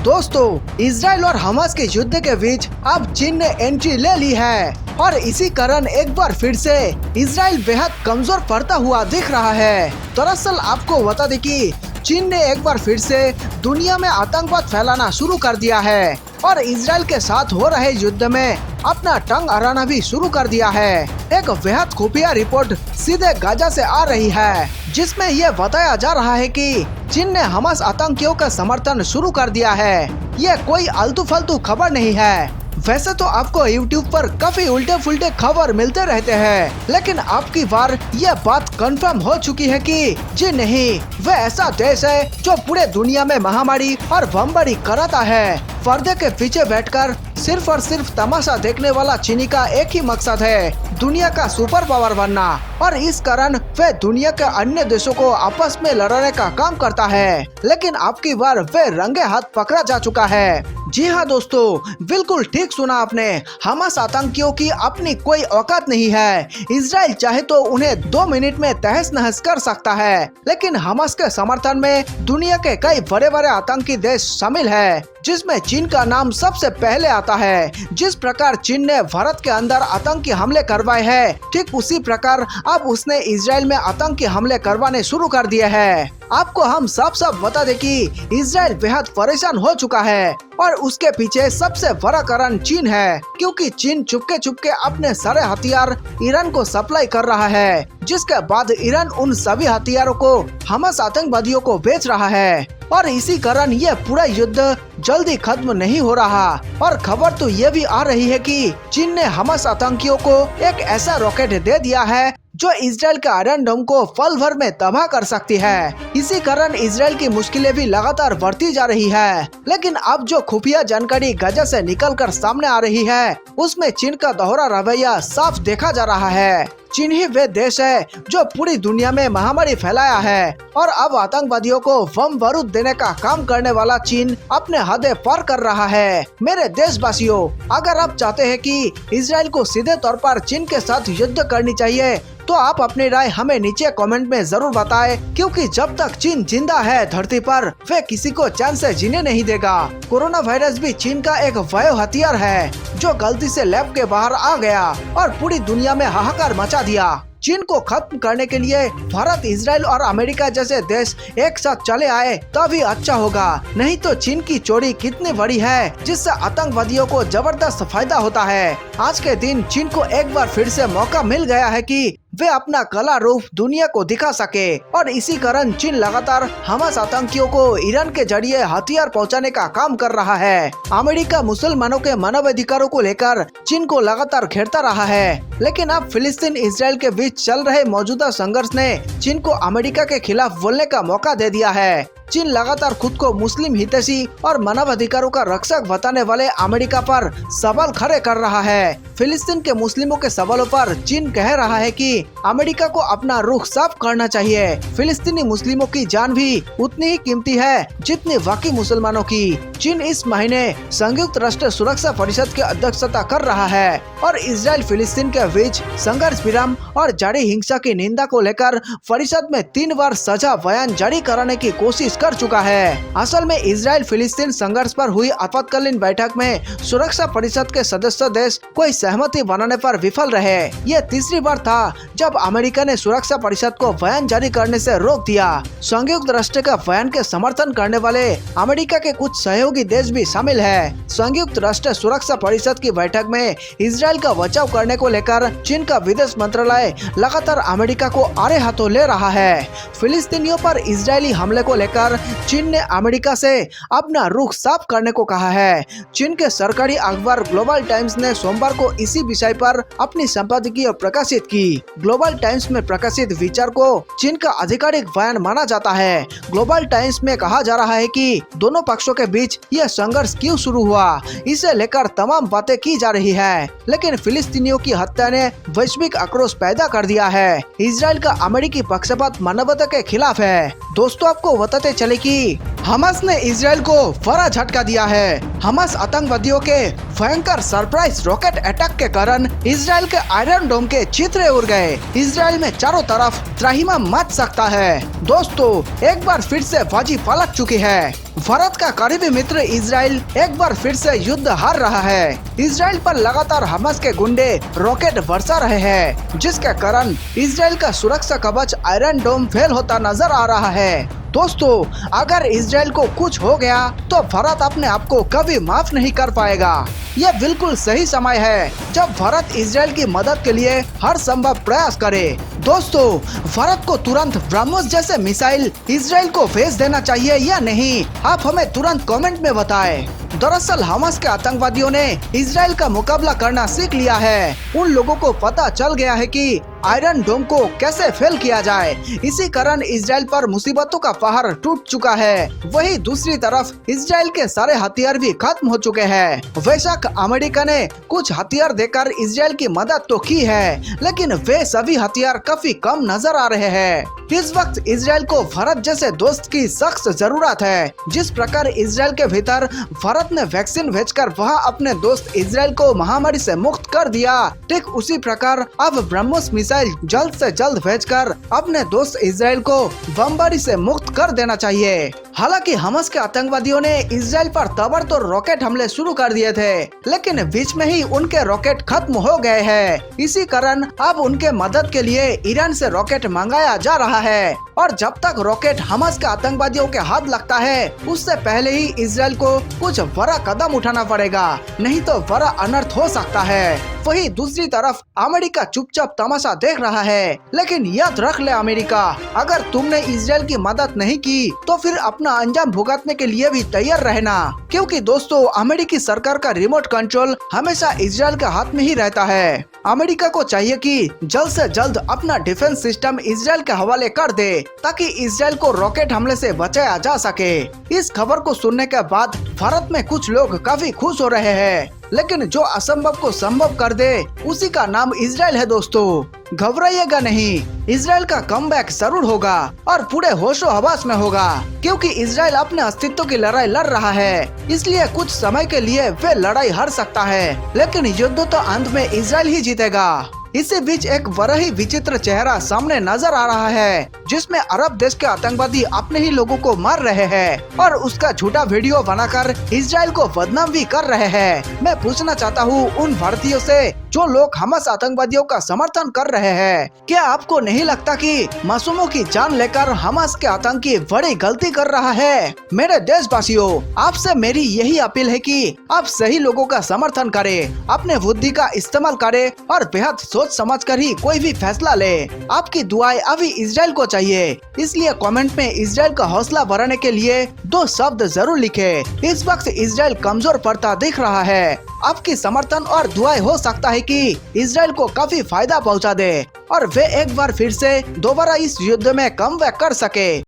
दोस्तों, इजराइल और हमास के युद्ध के बीच अब चीन ने एंट्री ले ली है और इसी कारण एक बार फिर से इजराइल बेहद कमजोर पड़ता हुआ दिख रहा है। दरअसल आपको बता दें कि चीन ने एक बार फिर से दुनिया में आतंकवाद फैलाना शुरू कर दिया है और इजराइल के साथ हो रहे युद्ध में अपना टंग अड़ाना भी शुरू कर दिया है। एक बेहद खुफिया रिपोर्ट सीधे गाजा से आ रही है, जिसमें ये बताया जा रहा है कि चीन ने हमास आतंकियों का समर्थन शुरू कर दिया है। ये कोई आलतू फालतू खबर नहीं है। वैसे तो आपको YouTube पर काफी उल्टे फुल्टे खबर मिलते रहते हैं, लेकिन आपकी बार यह बात कंफर्म हो चुकी है कि जी नहीं, वह ऐसा देश है जो पूरे दुनिया में महामारी और बमबारी कराता है। पर्दे के पीछे बैठकर सिर्फ और सिर्फ तमाशा देखने वाला चीनी का एक ही मकसद है, दुनिया का सुपर पावर बनना, और इस कारण वह दुनिया के अन्य देशों को आपस में लड़ाने का काम करता है। लेकिन आपकी बार वह रंगे हाथ पकड़ा जा चुका है। जी हाँ दोस्तों, बिल्कुल ठीक सुना आपने। हमास आतंकियों की अपनी कोई औकात नहीं है। इजराइल चाहे तो उन्हें 2 मिनट में तहस नहस कर सकता है, लेकिन हमास के समर्थन में दुनिया के कई बड़े बड़े आतंकी देश शामिल है, जिसमें चीन का नाम सबसे पहले आता है। जिस प्रकार चीन ने भारत के अंदर आतंकी हमले करवाए हैं, ठीक उसी प्रकार अब उसने इजराइल में आतंकी हमले करवाने शुरू कर दिए हैं। आपको हम साफ साफ बता दें कि इजराइल बेहद परेशान हो चुका है और उसके पीछे सबसे बड़ा कारण चीन है, क्योंकि चीन चुपके चुपके अपने सारे हथियार ईरान को सप्लाई कर रहा है, जिसके बाद ईरान उन सभी हथियारों को हमास आतंकवादियों को बेच रहा है। और इसी कारण ये पूरा युद्ध जल्दी खत्म नहीं हो रहा। और खबर तो ये भी आ रही है कि चीन ने हमास आतंकियों को एक ऐसा रॉकेट दे दिया है जो इजराइल के आयरन डोम को पल भर में तबाह कर सकती है। इसी कारण इजराइल की मुश्किलें भी लगातार बढ़ती जा रही है। लेकिन अब जो खुफिया जानकारी गाजा से निकलकर सामने आ रही है, उसमें चीन का दोहरा रवैया साफ देखा जा रहा है। चीन ही वे देश है जो पूरी दुनिया में महामारी फैलाया है, और अब आतंकवादियों को बम बारूद देने का काम करने वाला चीन अपने हदें पार कर रहा है। मेरे देशवासियों, अगर आप चाहते हैं कि इजराइल को सीधे तौर पर चीन के साथ युद्ध करनी चाहिए, तो आप अपनी राय हमें नीचे कमेंट में जरूर बताएं, क्योंकि जब तक चीन जिंदा है धरती पर, वे किसी को चैन से जीने नहीं देगा। कोरोना वायरस भी चीन का एक वायु हथियार है, जो गलती से लैब के बाहर आ गया और पूरी दुनिया में हाहाकार मचा दिया। चीन को खत्म करने के लिए भारत, इजराइल और अमेरिका जैसे देश एक साथ चले आए तभी अच्छा होगा। नहीं तो चीन की चोरी कितनी बड़ी है, जिससे आतंकवादियों को जबरदस्त फायदा होता है। आज के दिन चीन को एक बार फिर से मौका मिल गया है कि वे अपना कला रूप दुनिया को दिखा सके, और इसी कारण चीन लगातार हमास आतंकियों को ईरान के जरिए हथियार पहुंचाने का काम कर रहा है। अमेरिका मुसलमानों के मानवाधिकारों को लेकर चीन को लगातार घेरता रहा है, लेकिन अब फिलिस्तीन इजराइल के बीच चल रहे मौजूदा संघर्ष ने चीन को अमेरिका के खिलाफ बोलने का मौका दे दिया है। चीन लगातार खुद को मुस्लिम हितैषी और मानवाधिकारों का रक्षक बताने वाले अमेरिका पर सवाल खड़े कर रहा है। फिलिस्तीन के मुस्लिमों के सवालों पर चीन कह रहा है कि अमेरिका को अपना रुख साफ करना चाहिए। फिलिस्तीनी मुस्लिमों की जान भी उतनी ही कीमती है जितनी बाकी मुसलमानों की। चीन इस महीने संयुक्त राष्ट्र सुरक्षा परिषद की अध्यक्षता कर रहा है और इजराइल फिलिस्तीन के बीच संघर्ष विराम और जारी हिंसा की निंदा को लेकर परिषद में 3 बार सजा बयान जारी कराने की कोशिश कर चुका है। असल में इजराइल फिलिस्तीन संघर्ष पर हुई आपातकालीन बैठक में सुरक्षा परिषद के सदस्य देश कोई सहमति बनाने पर विफल रहे। ये तीसरी बार था जब अमेरिका ने सुरक्षा परिषद को बयान जारी करने से रोक दिया। संयुक्त राष्ट्र का बयान के समर्थन करने वाले अमेरिका के कुछ सहयोगी देश भी शामिल है। संयुक्त राष्ट्र सुरक्षा परिषद की बैठक में इजराइल का बचाव करने को लेकर चीन का विदेश मंत्रालय लगातार अमेरिका को आड़े हाथों ले रहा है। फिलिस्तीनियों पर इजरायली हमले को लेकर चीन ने अमेरिका से अपना रुख साफ करने को कहा है। चीन के सरकारी अखबार ग्लोबल टाइम्स ने सोमवार को इसी विषय पर अपनी संपादकीय प्रकाशित की। ग्लोबल टाइम्स में प्रकाशित विचार को चीन का आधिकारिक बयान माना जाता है। ग्लोबल टाइम्स में कहा जा रहा है कि दोनों पक्षों के बीच यह संघर्ष क्यों शुरू हुआ, इसे लेकर तमाम बातें की जा रही है, लेकिन फिलिस्तीनियों की हत्या ने वैश्विक आक्रोश पैदा कर दिया है। इजराइल का अमेरिकी पक्षपात मानवता के खिलाफ है। दोस्तों, आपको बताते चले कि हमास ने इजराइल को बड़ा झटका दिया है। हमास आतंकवादियों के भयंकर सरप्राइज रॉकेट अटैक के कारण इजराइल के आयरन डोम के चित्रे उड़ गए। इजराइल में चारों तरफ त्राहिमाम मच सकता है। दोस्तों, एक बार फिर से बाजी पलट चुकी है। भारत का करीबी मित्र इजराइल एक बार फिर से युद्ध हार रहा है। इजराइल पर लगातार हमास के गुंडे रॉकेट बरसा रहे हैं, जिसके कारण इजराइल का सुरक्षा कवच आयरन डोम फेल होता नजर आ रहा है। दोस्तों, अगर इजराइल को कुछ हो गया तो भारत अपने आप को कभी माफ नहीं कर पाएगा। यह बिल्कुल सही समय है जब भारत इजराइल की मदद के लिए हर संभव प्रयास करे। दोस्तों, भारत को तुरंत ब्रह्मोस जैसे मिसाइल इजराइल को भेज देना चाहिए या नहीं, आप हमें तुरंत कमेंट में बताएं। दरअसल हमास के आतंकवादियों ने इजराइल का मुकाबला करना सीख लिया है। उन लोगों को पता चल गया है कि आयरन डोम को कैसे फेल किया जाए। इसी कारण इजराइल पर मुसीबतों का पहाड़ टूट चुका है। वहीं दूसरी तरफ इजराइल के सारे हथियार भी खत्म हो चुके हैं। बेशक अमेरिका ने कुछ हथियार देकर इजराइल की मदद तो की है, लेकिन वे सभी हथियार काफी कम नजर आ रहे हैं। इस वक्त इजराइल को भारत जैसे दोस्त की सख्त जरूरत है। जिस प्रकार इजराइल के भीतर भारत ने वैक्सीन भेजकर वहां अपने दोस्त इजराइल को महामारी से मुक्त कर दिया, ठीक उसी प्रकार अब ब्रह्मोस मिसाइल जल्द से जल्द भेजकर अपने दोस्त इजराइल को बमबारी से मुक्त कर देना चाहिए। हालांकि हमास के आतंकवादियों ने इजराइल पर ताबड़तोड़ रॉकेट हमले शुरू कर दिए थे, लेकिन बीच में ही उनके रॉकेट खत्म हो गए हैं। इसी कारण अब उनके मदद के लिए ईरान से रॉकेट मंगाया जा रहा है, और जब तक रॉकेट हमास के आतंकवादियों के हाथ लगता है, उससे पहले ही इजराइल को कुछ बड़ा कदम उठाना पड़ेगा, नहीं तो बड़ा अनर्थ हो सकता है। वहीं दूसरी तरफ अमेरिका चुपचाप तमाशा देख रहा है, लेकिन याद रख ले अमेरिका, अगर तुमने इजराइल की मदद नहीं की तो फिर अपना अंजाम भुगतने के लिए भी तैयार रहना, क्योंकि दोस्तों अमेरिकी सरकार का रिमोट कंट्रोल हमेशा इजराइल के हाथ में ही रहता है। अमेरिका को चाहिए कि जल्द से जल्द अपना डिफेंस सिस्टम इजराइल के हवाले कर दे, ताकि इजराइल को रॉकेट हमले से बचाया जा सके। इस खबर को सुनने के बाद भारत में कुछ लोग काफी खुश हो रहे हैं, लेकिन जो असंभव को संभव कर दे उसी का नाम इजराइल है। दोस्तों, घबराइएगा नहीं, इजराइल का कमबैक जरूर होगा और पूरे होशो हवास में होगा, क्योंकि इजराइल अपने अस्तित्व की लड़ाई लड़ रहा है। इसलिए कुछ समय के लिए वे लड़ाई हार सकता है, लेकिन युद्ध तो अंत में इजराइल ही जीतेगा। इसी बीच एक बड़ा ही विचित्र चेहरा सामने नजर आ रहा है, जिसमें अरब देश के आतंकवादी अपने ही लोगों को मार रहे हैं और उसका झूठा वीडियो बनाकर इजराइल को बदनाम भी कर रहे हैं। मैं पूछना चाहता हूँ उन भारतीयों से जो लोग हमास आतंकवादियों का समर्थन कर रहे हैं, क्या आपको नहीं लगता कि मासूमों की जान लेकर हमास के आतंकी बड़ी गलती कर रहा है? मेरे देशवासियों, आपसे मेरी यही अपील है कि आप सही लोगों का समर्थन करें, अपने बुद्धि का इस्तेमाल करें और बेहद सोच समझकर ही कोई भी फैसला ले। आपकी दुआएं अभी इजराइल को चाहिए, इसलिए कमेंट में इजराइल का हौसला बढ़ाने के लिए 2 शब्द जरूर लिखें। इस वक्त इजराइल कमजोर पड़ता दिख रहा है। आपकी समर्थन और दुआएं हो सकता है कि इजराइल को काफी फायदा पहुंचा दे और वे एक बार फिर से दोबारा इस युद्ध में कमबैक कर सके।